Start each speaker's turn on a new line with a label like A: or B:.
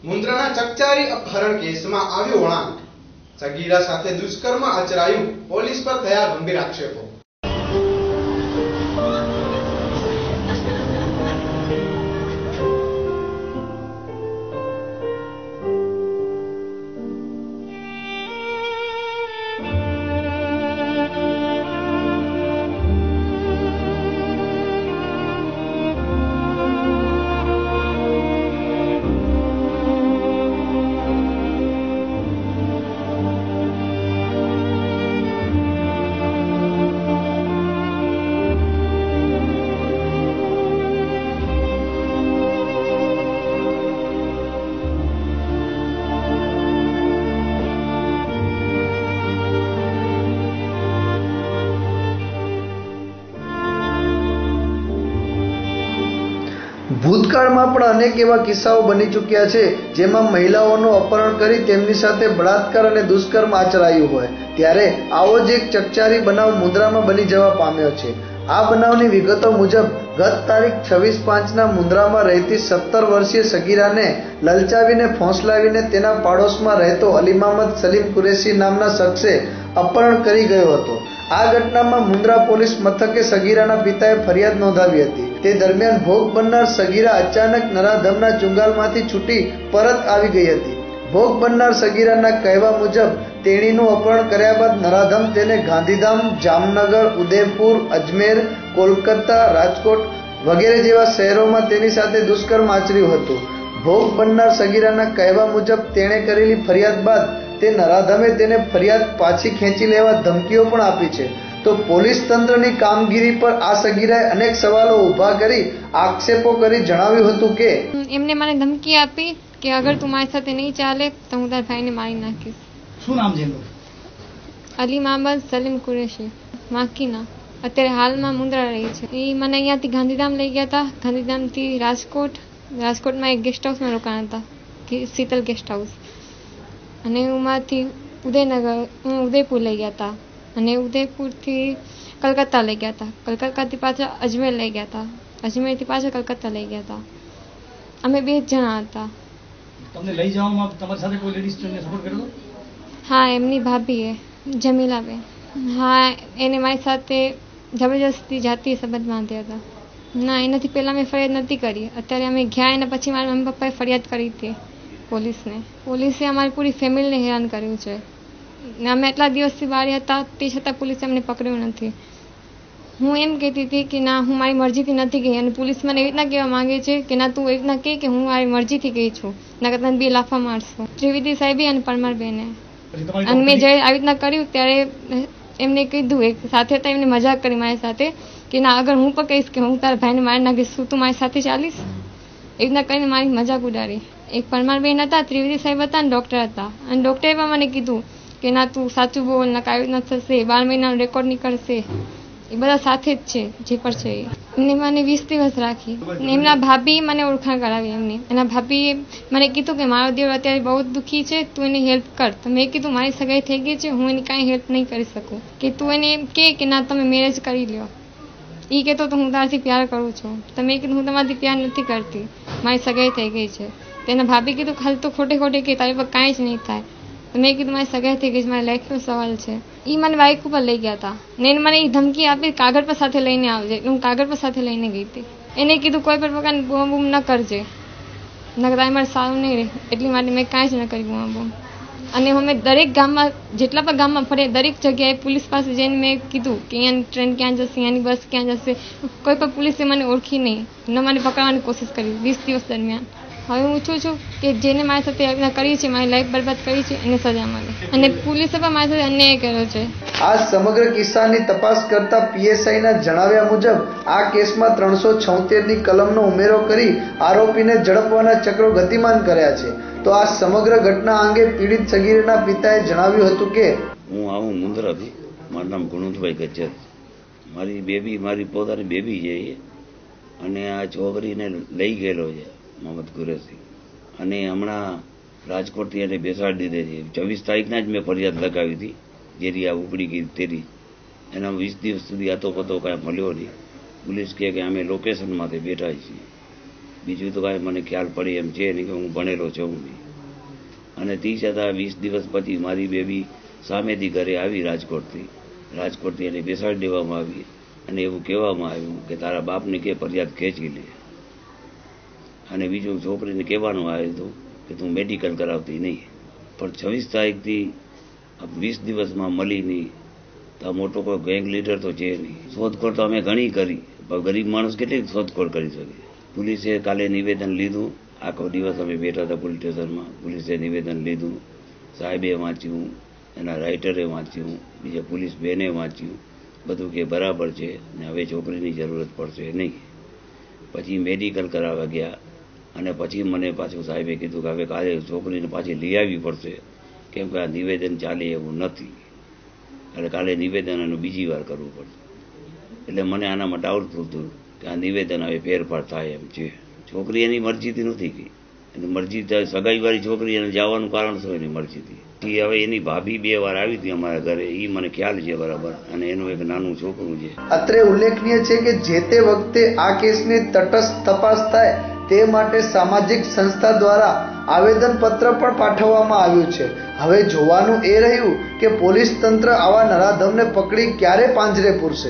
A: મુન્દ્રાના ચકચારી અપહરણ કેસમાં આવ્યો વળાંક, સગીરા સાથે દુષ્કર્મ આચરાયું, પોલીસ પર થયા ગંભીર આક્ષેપો।
B: ભૂતકાળમાં પણ અનેક એવા કિસ્સાઓ બની ચૂક્યા છે જેમાં મહિલાઓનું અપહરણ કરી તેમની સાથે બળાત્કાર અને દુષ્કર્મ આચરાયું હોય, ત્યારે આવો જ એક ચકચારી બનાવ મુન્દ્રામાં બની જવા પામ્યો છે। આ બનાવની વિગતો મુજબ ગત તારીખ 26/5ના મુન્દ્રામાં રહેતી 17 વર્ષીય સગીરાને લલચાવીને ફોંસલાવીને તેના પાડોશમાં રહેતો અલીમામદ સલીમ કુરેશી નામના શખ્સે અપહરણ કરી ગયો હતો। આ ઘટનામાં મુન્દ્રા પોલીસ મથકે સગીરાના પિતાએ ફરિયાદ નોંધાવી હતી। તે દરમિયાન ભોગ બનનાર સગીરા અચાનક નરાધમના ચુંગાલમાંથી છૂટી પરત આવી ગઈ હતી। ભોગ બનનાર સગીરાના કહેવા મુજબ તેણીનું અપહરણ કર્યા બાદ નરાધમ તેને ગાંધીધામ, જામનગર, ઉદયપુર, અજમેર, કોલકાતા, રાજકોટ વગેરે જેવા શહેરોમાં તેની સાથે દુષ્કર્મ આચર્યું હતું। ભોગ બનનાર સગીરાના કહેવા મુજબ તેણે કરેલી ફરિયાદ બાદ તે નરાધમે તેને ફરિયાદ પાછી ખેંચી લેવા ધમકીઓ પણ આપી છે। તો પોલીસ તંત્રની કામગીરી પર આ સગીરાએ અનેક સવાલો ઊભા કરી આક્ષેપો કરી જણાવ્યું હતું કે
C: એમને મને ધમકી આપી કે અગર તું મારી સાથે નહીં ચાલે તો હું તારા ભાઈને મારી નાખીશ।
D: શું નામ છે?
C: અલીમામદ સલીમ કુરેશી, માકીના, અત્યારે હાલમાં મુન્દ્રા રહી છે। એ મને અહીંયાથી ગાંધીધામ લઈ ગયા હતા, ગાંધીધામથી રાજકોટમાં એક ગેસ્ટ હાઉસમાં રોકાણા હતા, શીતલ ગેસ્ટ હાઉસ, અને ઉમાંથી ઉદયપુર લઈ ગયા હતા, અને ઉદયપુરથી કલકત્તા લઈ ગયા હતા, કલકત્તાથી પાછા અજમેર લઈ ગયા હતા, અજમેરથી પાછા કલકત્તા લઈ ગયા હતા। અમે 2 જણા હતા।
D: તમને લઈ જવામાં તમારી સાથે કોઈ લેડીઝ સપોર્ટ કર્યો?
C: હા, એમની ભાભીએ, જમીલાબેન, હા, એને મારી સાથે જબરજસ્તી જાતિ સંબંધ બાંધ્યા હતા। ના, એનાથી પહેલાં મેં ફરિયાદ નથી કરી, અત્યારે અમે ગયા એના પછી મારા મમ્મી પપ્પાએ ફરિયાદ કરી હતી પોલીસને। પોલીસે અમારી પૂરી ફેમિલીને હેરાન કર્યું છે। અમે એટલા દિવસથી બહાર હતા તે છતાં પોલીસે અમને પકડ્યું નથી। હું એમ કહેતી હતી કે ના, હું મારી મરજીથી નથી ગઈ, અને પોલીસ મને એવી રીતના કહેવા માંગે છે કે ના, તું એવી રીતના કહે કે હું મારી મરજીથી ગઈ છું, ના કરતા 2 લાફા મારશું, ત્રિવેદી સાહેબે અને પરમારબેને। અને મેં જ્યારે આવી રીતના કર્યું ત્યારે એમને કીધું, એક સાથે હતા, એમને મજાક કરી મારી સાથે કે ના, અગર હું પણ કહીશ કે હું તારા ભાઈને મારી નાખીશ, તું મારી સાથે ચાલીશ, એવી રીતના કરીને મારી મજાક ઉડાડી। એક પરમારબેન હતા, ત્રિવેદી સાહેબ હતા, અને ડૉક્ટર હતા, અને ડૉક્ટરે પણ મને કીધું કે ના, તું સાચું બોલ, ના કાંઈ રીતના થશે, 12 મહિનાનો રેકોર્ડ નીકળશે, એ બધા સાથે જ છે જે પણ છે। એમને મને 20 દિવસ રાખી, એમના ભાભી મને ઓળખાણ કરાવી એમની, એના ભાભીએ મને કીધું કે મારો દેવ અત્યારે બહુ દુઃખી છે, તું એની હેલ્પ કર। તો મેં કીધું મારી સગાઈ થઈ ગઈ છે, હું એની કાંઈ હેલ્પ નહીં કરી શકું, કે તું એને એમ કે ના તમે મેરેજ કરી લો। એ કહેતો તો હું તારાથી પ્યાર કરું છું, તો મેં કીધું હું તમારાથી પ્યાર નથી કરતી, મારી સગાઈ થઈ ગઈ છે। તેના ભાભી કીધું ખાલી તો ખોટે કે તારી પર કાંઈ જ નહીં થાય। તો મેં કીધું મારી સગાઈ થઈ ગઈ છે, મારી લાઈફનો સવાલ છે। એ મને બાઇક ઉપર લઈ ગયા હતા, ને એને મને એ ધમકી આપી કાગળ પર સાથે લઈને આવજે, એટલે હું કાગળ પર સાથે લઈને ગઈ હતી। એને કીધું કોઈ પણ પ્રકારની બૂમ ન કરજે, નકર મારે સારું નહીં રહે, એટલી માટે મેં કાંઈ જ ન કરી બૂમ। અને અમે દરેક ગામમાં, જેટલા પણ ગામમાં ફરે, દરેક જગ્યાએ પોલીસ પાસે જઈને મેં કીધું કે અહીંયાની ટ્રેન ક્યાં જશે, અહીંયાની બસ ક્યાં જશે, કોઈ પણ પોલીસે મને ઓળખી નહીં, ન મને પકડવાની કોશિશ કરી 20 દિવસ દરમિયાન। હવે હું ઈચ્છું છું કે જેને મારી સાથે આજ્ઞા કરી છે, મારી લાઈફ બરબાદ કરી છે, એને સજા મળે, અને પોલીસે પણ મારી સાથે અન્યાય કર્યો છે।
B: આ સમગ્ર કિસ્સાની તપાસ કરતા પીએસઆઈના જણાવ્યા મુજબ આ કેસમાં 376ની કલમનો ઉમેરો કરી આરોપીને ઝડપવાના ચક્રો ગતિમાન કર્યા છે। તો આ સમગ્ર ઘટના અંગે પીડિત સગીરના પિતાએ જણાવ્યું હતું કે
E: હું આવું મુન્દ્રાથી, મારું નામ ગુણુભાઈ ગજ્જર, મારી પોતાની બેબી છે, અને આ છોકરીને લઈ ગયેલો છે મોહમ્મદ કુરેશી, અને હમણાં રાજકોટથી એને બેસાડી દીધે છે। 24 તારીખના જ મેં ફરિયાદ લગાવી હતી, જેથી આ ઉપડી ગઈ તેરી, એના 20 દિવસ સુધી આતો પતો કાંઈ મળ્યો નહીં। પોલીસ કહે કે અમે લોકેશનમાંથી બેઠા છીએ, બીજું તો કાંઈ મને ખ્યાલ પડી એમ છે નહીં કે હું ભણેલો છું નહીં. અને તે છતાં 20 દિવસ પછી મારી બેબી સામેથી ઘરે આવી રાજકોટથી એને બેસાડી દેવામાં આવી અને એવું કહેવામાં આવ્યું કે તારા બાપને કે ફરિયાદ ખેંચી લે. અને બીજું છોકરીને કહેવાનું આવ્યું હતું કે તું મેડિકલ કરાવતી નહીં. પણ 26 તારીખથી 20 દિવસમાં મળી નહીં તો મોટો કોઈ ગેંગ લીડર તો છે નહીં. શોધખોળ તો અમે ઘણી કરી, પણ ગરીબ માણસ કેટલી શોધખોળ કરી શકે. પોલીસે કાલે નિવેદન લીધું, આખો દિવસ અમે બેઠા હતા પોલીસ સ્ટેશનમાં. પોલીસે નિવેદન લીધું, સાહેબે વાંચ્યું, એના રાઇટરે વાંચ્યું, બીજા પોલીસ બેને વાંચ્યું, બધું કે બરાબર છે ને હવે છોકરીની જરૂરત પડશે નહીં. પછી મેડિકલ કરાવવા ગયા અને પછી મને પાછું સાહેબે કીધું કે હવે કાલે છોકરીને પાછી લઈ આવવી પડશે, કેમ કે આ નિવેદન ચાલે એવું નથી, એટલે કાલે નિવેદન એનું બીજી વાર કરવું પડશે. એટલે મને આનામાં ડાઉટ થતું કે આ નિવેદન હવે ફેરફાર થાય એમ છે. છોકરી એની મરજીથી નથી ગઈ, એની મરજી સગાઈવાળી છોકરી એને જવાનું કારણ શું એની મરજીથી. હવે એની ભાભી 2 વાર આવી હતી અમારા ઘરે, એ મને ખ્યાલ છે બરાબર, અને એનું એક નાનું છોકરું છે.
B: અત્રે ઉલ્લેખનીય છે કે જે તે વખતે આ કેસની તટસ્થ તપાસ થાય તે માટે સામાજિક સંસ્થા દ્વારા આવેદનપત્ર પણ પાઠવવામાં આવ્યું છે. હવે જોવાનું એ રહ્યું કે પોલીસ તંત્ર આવા નરાધમને પકડી ક્યારે પાંજરે પૂરશે.